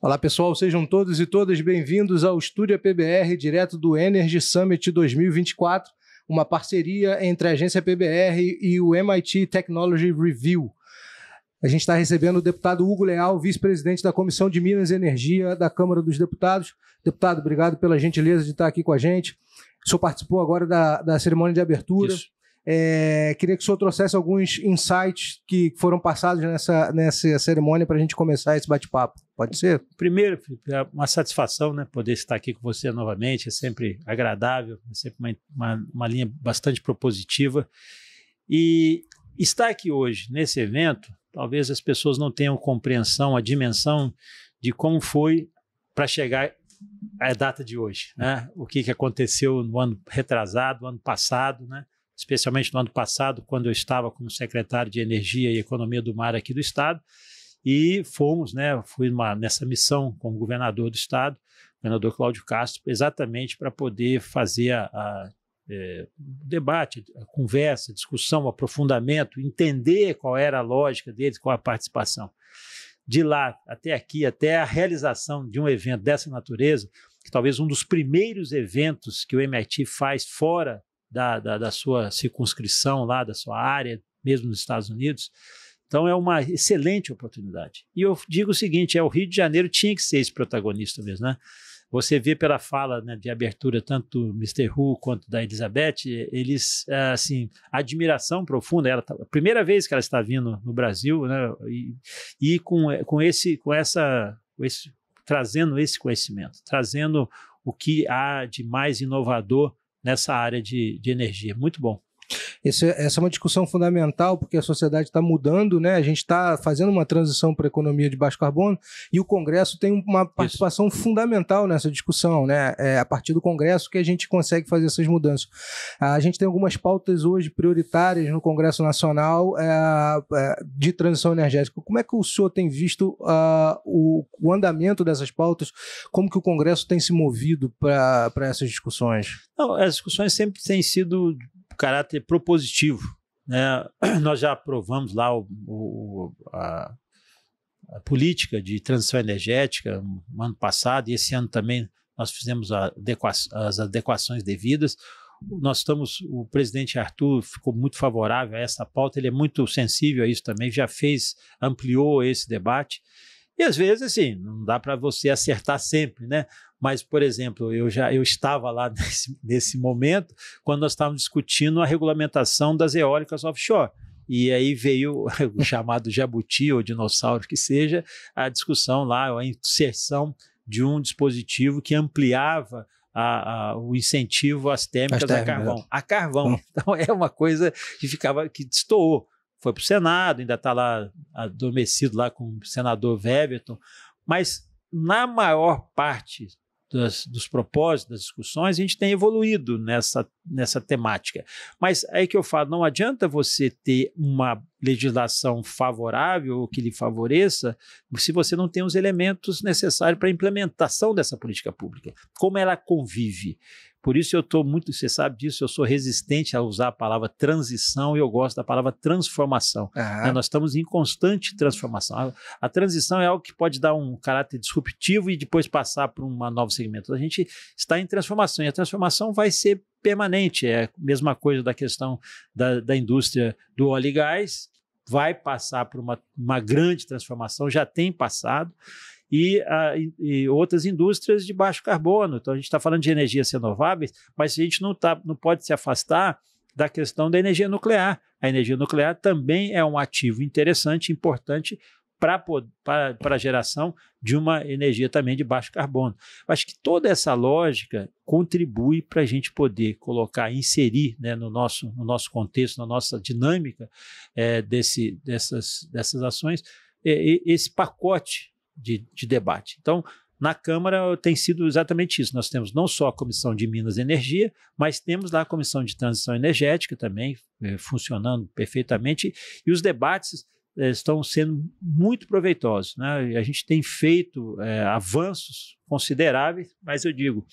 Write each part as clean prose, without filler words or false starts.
Olá pessoal, sejam todos e todas bem-vindos ao Estúdio PBR, direto do Energy Summit 2024, uma parceria entre a agência PBR e o MIT Technology Review. A gente está recebendo o deputado Hugo Leal, vice-presidente da Comissão de Minas e Energia da Câmara dos Deputados. Deputado, obrigado pela gentileza de estar aqui com a gente. O senhor participou agora da cerimônia de abertura. Isso. Queria que o senhor trouxesse alguns insights que foram passados nessa cerimônia para a gente começar esse bate-papo. Pode ser? Primeiro, é uma satisfação, né, poder estar aqui com você novamente, é sempre agradável, é sempre uma linha bastante propositiva. E estar aqui hoje, nesse evento, talvez as pessoas não tenham compreensão, a dimensão de como foi para chegar à data de hoje, né? O que aconteceu no ano retrasado, no ano passado, né? Especialmente no ano passado, quando eu estava como secretário de Energia e Economia do Mar aqui do Estado, e fomos, né, fui nessa missão como governador do Estado, governador Cláudio Castro, exatamente para poder fazer o debate, a conversa, a discussão, o aprofundamento, entender qual era a lógica deles, qual a participação. De lá até aqui, até a realização de um evento dessa natureza, que talvez um dos primeiros eventos que o MIT faz fora da sua circunscrição lá, da sua área, mesmo nos Estados Unidos. Então é uma excelente oportunidade. E eu digo o seguinte, o Rio de Janeiro tinha que ser esse protagonista mesmo, né? Você vê pela fala, né, de abertura tanto do Mr. Hu quanto da Elizabeth, eles, assim, admiração profunda. A primeira vez que ela está vindo no Brasil, né, e trazendo esse conhecimento, trazendo o que há de mais inovador nessa área de energia. Muito bom. Essa é uma discussão fundamental, porque a sociedade está mudando, né? A gente está fazendo uma transição para a economia de baixo carbono e o Congresso tem uma participação fundamental nessa discussão, né? É a partir do Congresso que a gente consegue fazer essas mudanças. A gente tem algumas pautas hoje prioritárias no Congresso Nacional de transição energética. Como é que o senhor tem visto o andamento dessas pautas? Como que o Congresso tem se movido para essas discussões? Não, as discussões sempre têm sido caráter propositivo, né? Nós já aprovamos lá a política de transição energética no ano passado, e esse ano também nós fizemos as adequações devidas. O presidente Arthur ficou muito favorável a essa pauta, ele é muito sensível a isso também, ampliou esse debate. E às vezes, assim, não dá para você acertar sempre, né? Mas, por exemplo, eu estava lá nesse momento quando nós estávamos discutindo a regulamentação das eólicas offshore. E aí veio o chamado jabuti ou dinossauro que seja, a discussão lá, a inserção de um dispositivo que ampliava o incentivo às térmicas a carvão. Então é uma coisa que destoou. Foi para o Senado, ainda está lá adormecido lá com o senador Weverton, mas na maior parte dos propósitos, das discussões, a gente tem evoluído nessa temática. Mas aí que eu falo, não adianta você ter uma legislação favorável ou que lhe favoreça se você não tem os elementos necessários para a implementação dessa política pública. Como ela convive? Por isso eu estou muito, você sabe disso, eu sou resistente a usar a palavra transição e eu gosto da palavra transformação. Né? Nós estamos em constante transformação. A transição é algo que pode dar um caráter disruptivo e depois passar para um novo segmento. A gente está em transformação e a transformação vai ser permanente. É a mesma coisa da questão da indústria do óleo e gás, vai passar por uma grande transformação, já tem passado. E outras indústrias de baixo carbono. Então, a gente está falando de energias renováveis, mas a gente não pode se afastar da questão da energia nuclear. A energia nuclear também é um ativo interessante, importante para a geração de uma energia também de baixo carbono. Acho que toda essa lógica contribui para a gente poder inserir, né, no nosso contexto, na nossa dinâmica dessas ações, esse pacote de debate. Então, na Câmara tem sido exatamente isso. Nós temos não só a Comissão de Minas e Energia, mas temos lá a Comissão de Transição Energética também funcionando perfeitamente, e os debates estão sendo muito proveitosos, né? A gente tem feito avanços consideráveis, mas eu digo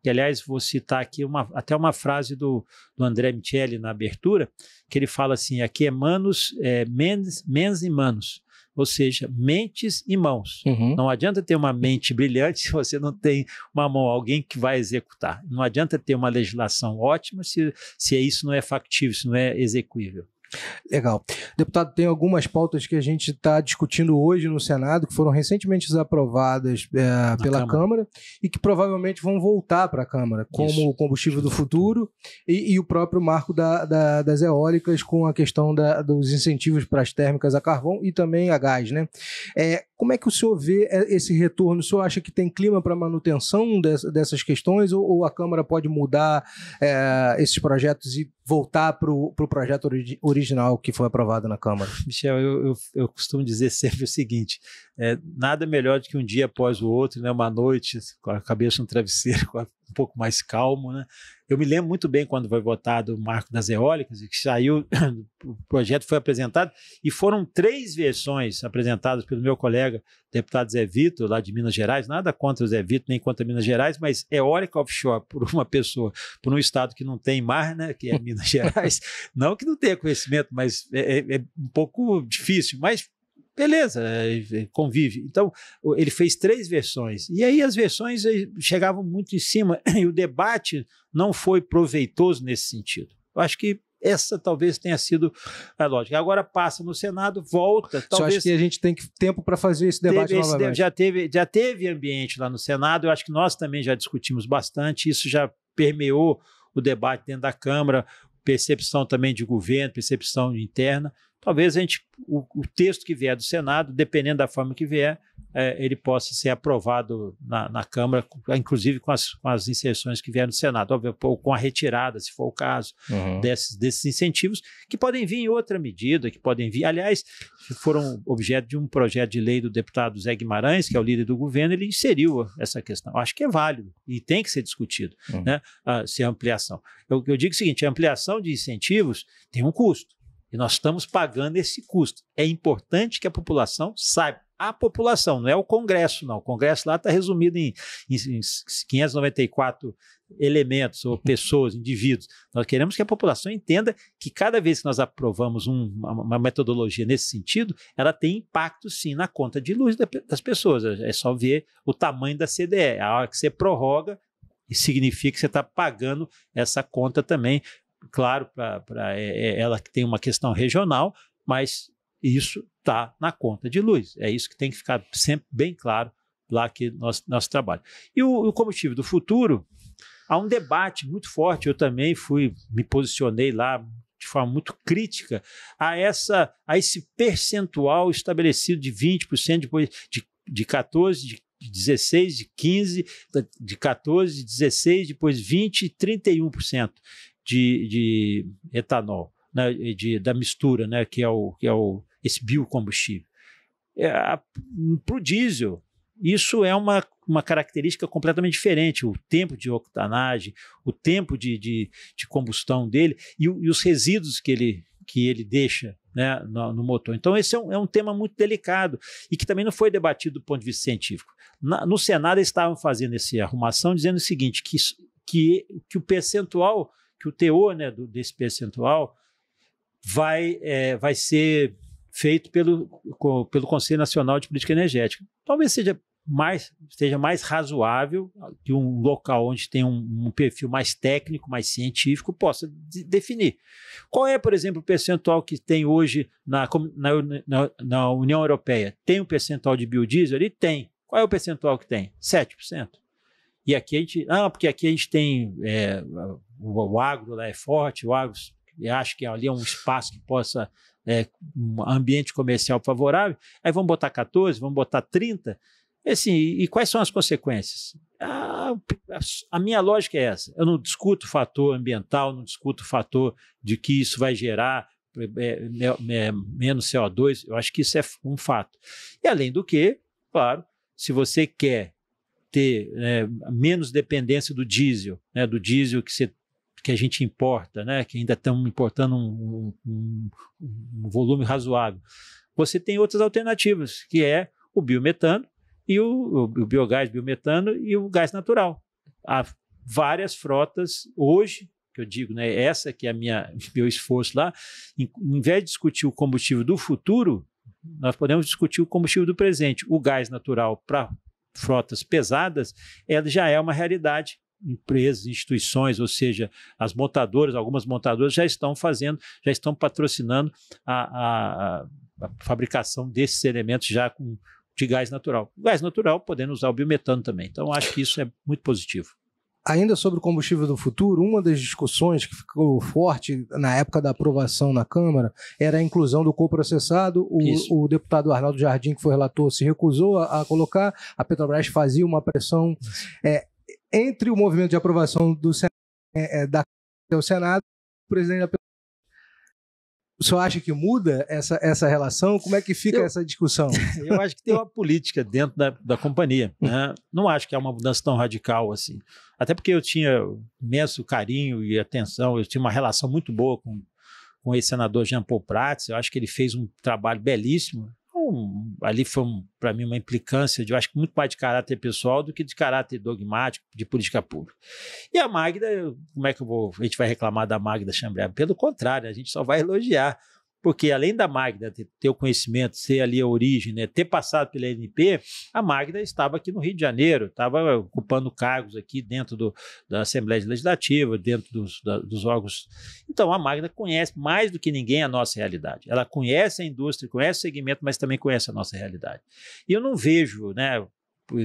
que, aliás, vou citar aqui até uma frase do André Micheli na abertura, que ele fala assim, aqui é mens e manos. ou seja, mentes e mãos. Não adianta ter uma mente brilhante se você não tem uma mão, alguém que vai executar. Não adianta ter uma legislação ótima se isso não é factível, se não é execuível. Legal. Deputado, tem algumas pautas que a gente está discutindo hoje no Senado, que foram recentemente aprovadas pela Câmara e que provavelmente vão voltar para a Câmara, como o combustível do futuro e o próprio marco das eólicas, com a questão dos incentivos para as térmicas a carvão e também a gás, né? Como é que o senhor vê esse retorno? O senhor acha que tem clima para manutenção dessas questões ou a Câmara pode mudar esses projetos e voltar para o projeto original que foi aprovado na Câmara? Michel, eu costumo dizer sempre o seguinte, nada melhor do que um dia após o outro, né, uma noite com a cabeça no travesseiro, um pouco mais calmo, né? Eu me lembro muito bem quando foi votado o marco das eólicas, e que saiu, o projeto foi apresentado, e foram 3 versões apresentadas pelo meu colega, deputado Zé Vitor, lá de Minas Gerais, nada contra o Zé Vitor, nem contra Minas Gerais, mas eólica offshore por uma pessoa, por um estado que não tem mar, né, que é Minas Gerais, não que não tenha conhecimento, mas é um pouco difícil, mas beleza, convive. Então, ele fez 3 versões, e aí as versões chegavam muito em cima, e o debate não foi proveitoso nesse sentido. Eu acho que essa talvez tenha sido a lógica. Agora passa no Senado, volta. Talvez... Só acho que a gente tem tempo para fazer esse debate novamente. Já teve ambiente lá no Senado, eu acho que nós também já discutimos bastante, isso já permeou o debate dentro da Câmara, percepção também de governo, percepção interna. Talvez o texto que vier do Senado, dependendo da forma que vier, ele possa ser aprovado na Câmara, inclusive com as inserções que vierem do Senado, ou com a retirada, se for o caso, desses incentivos, que podem vir em outra medida, que podem vir, aliás, foram objeto de um projeto de lei do deputado Zé Guimarães, que é o líder do governo, ele inseriu essa questão. Acho que é válido e tem que ser discutido, né, se a ampliação. Eu digo o seguinte, a ampliação de incentivos tem um custo, e nós estamos pagando esse custo. É importante que a população saiba. A população, não é o Congresso, não. O Congresso lá está resumido em 594 elementos ou pessoas, indivíduos. Nós queremos que a população entenda que cada vez que nós aprovamos uma metodologia nesse sentido, ela tem impacto, sim, na conta de luz das pessoas. É só ver o tamanho da CDE. A hora que você prorroga, isso significa que você está pagando essa conta também. Claro, para ela que tem uma questão regional, mas isso está na conta de luz. É isso que tem que ficar sempre bem claro lá que nós trabalhamos. E o combustível do futuro, há um debate muito forte, eu também me posicionei lá de forma muito crítica a esse percentual estabelecido de 20%, depois de 14%, de 16%, de 15%, de 14%, de 16%, depois 20% e 31%. De etanol, né, da mistura, né, que é esse biocombustível. Para o diesel, isso é uma característica completamente diferente, o tempo de octanagem, o tempo de combustão dele e os resíduos que ele deixa, né, no motor. Então esse é um tema muito delicado e que também não foi debatido do ponto de vista científico. No Senado eles estavam fazendo essa arrumação dizendo o seguinte, que o percentual, que o teor, né, desse percentual vai ser feito pelo Conselho Nacional de Política Energética. Talvez seja mais razoável que um local onde tem um perfil mais técnico, mais científico, possa definir. Qual é, por exemplo, o percentual que tem hoje na União Europeia? Tem um percentual de biodiesel? Ele tem. Qual é o percentual que tem? 7%. E aqui porque aqui a gente tem o agro lá é forte, o agro acho que ali é um espaço que possa um ambiente comercial favorável, aí vamos botar 14%, vamos botar 30%, assim, e quais são as consequências? A minha lógica é essa, eu não discuto o fator ambiental, não discuto o fator de que isso vai gerar menos CO2, eu acho que isso é um fato. E além do que, claro, se você quer ter menos dependência do diesel, né, que a gente importa, né, que ainda estamos importando um volume razoável, você tem outras alternativas, que é o biometano e o biogás, biometano e o gás natural. Há várias frotas hoje, que eu digo, né, essa que é meu esforço lá, em vez de discutir o combustível do futuro, Nós podemos discutir o combustível do presente. O gás natural para frotas pesadas, ela já é uma realidade. Empresas, instituições, ou seja, as montadoras, algumas montadoras já estão patrocinando a fabricação desses elementos já de gás natural. O gás natural podendo usar o biometano também. Então, acho que isso é muito positivo. Ainda sobre o combustível do futuro, uma das discussões que ficou forte na época da aprovação na Câmara era a inclusão do coprocessado. O deputado Arnaldo Jardim, que foi relator, se recusou a colocar. A Petrobras fazia uma pressão entre o movimento de aprovação do Senado, o presidente da Petrobras. O senhor acha que muda essa relação? Como é que fica essa discussão? Eu acho que tem uma política dentro da companhia, né? Não acho que é uma mudança tão radical assim. Até porque eu tinha imenso carinho e atenção, eu tinha uma relação muito boa com o ex-senador Jean Paul Prats. Eu acho que ele fez um trabalho belíssimo. Ali foi, para mim, uma implicância eu acho que muito mais de caráter pessoal do que de caráter dogmático, de política pública. E a Magda, como é que a gente vai reclamar da Magda Chambriard? Pelo contrário, a gente só vai elogiar, porque além da Magda ter o conhecimento, ser ali a origem, né, ter passado pela ANP, a Magda estava aqui no Rio de Janeiro, estava ocupando cargos aqui dentro da Assembleia Legislativa, dentro dos órgãos. Então, a Magda conhece mais do que ninguém a nossa realidade. Ela conhece a indústria, conhece o segmento, mas também conhece a nossa realidade. E eu não vejo, né,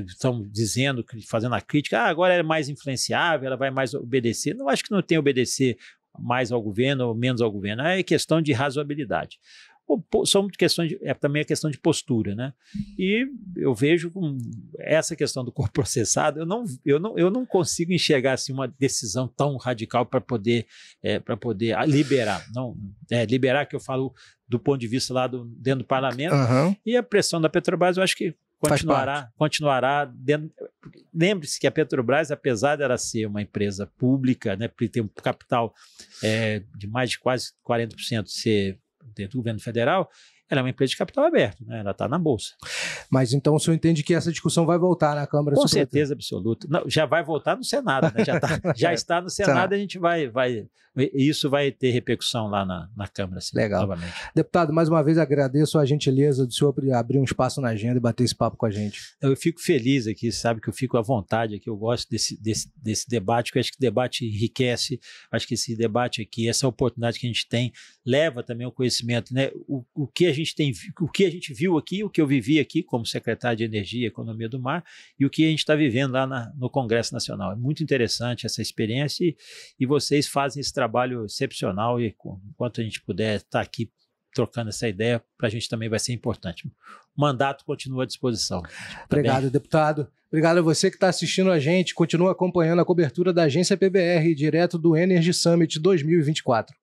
estão dizendo, fazendo a crítica, agora ela é mais influenciável, ela vai mais obedecer. Não acho que não tem que obedecer mais ao governo ou menos ao governo, é questão de razoabilidade. São questões também a questão de postura, né? E eu vejo essa questão do corpo processado, eu não consigo enxergar assim, uma decisão tão radical para poder liberar. Liberar, que eu falo do ponto de vista lá dentro do parlamento, e a pressão da Petrobras, eu acho que continuará dentro. Lembre-se que a Petrobras, apesar de ela ser uma empresa pública, né, porque tem um capital de mais de quase 40% ser dentro do governo federal, ela é uma empresa de capital aberto, né? Ela está na Bolsa. Mas então o senhor entende que essa discussão vai voltar na Câmara? Com certeza absoluta. Não, já vai voltar no Senado, né? Já está no Senado, a gente isso vai ter repercussão lá na Câmara. Assim, legal. Novamente. Deputado, mais uma vez agradeço a gentileza do senhor abrir um espaço na agenda e bater esse papo com a gente. Eu fico feliz aqui, sabe que eu fico à vontade aqui, eu gosto desse debate, que eu acho que o debate enriquece, acho que esse debate aqui, essa oportunidade que a gente tem, leva também o conhecimento, né? O que a gente viu aqui, o que eu vivi aqui como secretário de Energia e Economia do Mar, e o que a gente está vivendo lá no Congresso Nacional. É muito interessante essa experiência e vocês fazem esse trabalho excepcional e enquanto a gente puder estar aqui trocando essa ideia, para a gente também vai ser importante. O mandato continua à disposição. Obrigado, deputado. Obrigado a você que está assistindo a gente. Continua acompanhando a cobertura da agência PBR, direto do Energy Summit 2024.